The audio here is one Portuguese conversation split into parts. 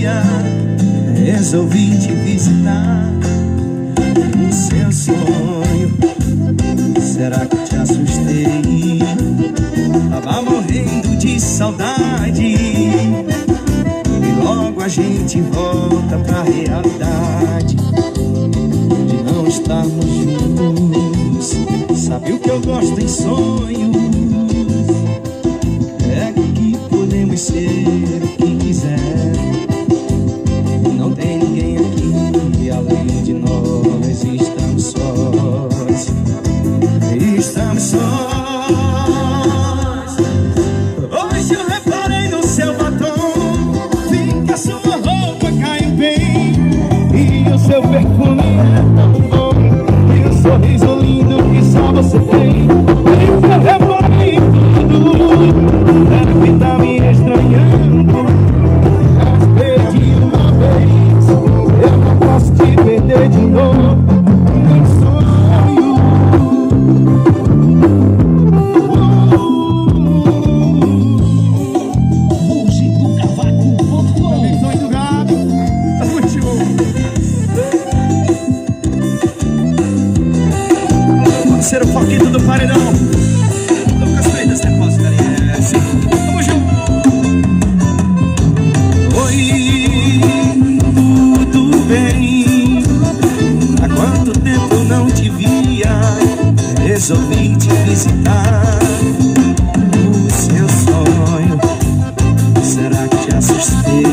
dia resolvi te visitar. O seu sonho, será que te assustei? Tava morrendo de saudade e logo a gente volta pra realidade de não estarmos juntos. Sabe o que eu gosto em sonhos? É que podemos ser o que quiser. Não tem ninguém aqui além de nós. Estamos sós. Estamos sós. Hoje eu reparei no seu batom. Vi que a sua roupa caiu bem e o seu perfume é tão bom. E o sorriso lindo que só você tem. E eu reparei em tudo. Deve estar me estranhando. Já perdi uma vez, eu não posso te perder de novo. Nem sonho. Hoje do cavaco.com. Meu sonho do gato. Ser o foquito do paredão. Lucas Freitas, depósito da LS. Tamo junto. Oi, tudo bem? Há quanto tempo eu não te via? Resolvi te visitar. O seu sonho, será que te assustei?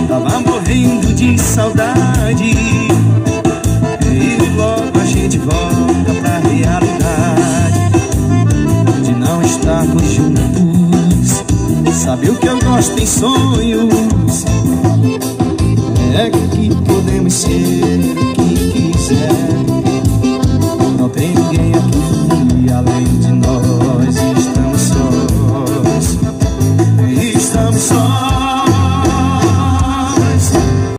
Tava morrendo de saudade e logo a gente volta pra realidade de não estarmos juntos. Sabe o que eu gosto em sonhos?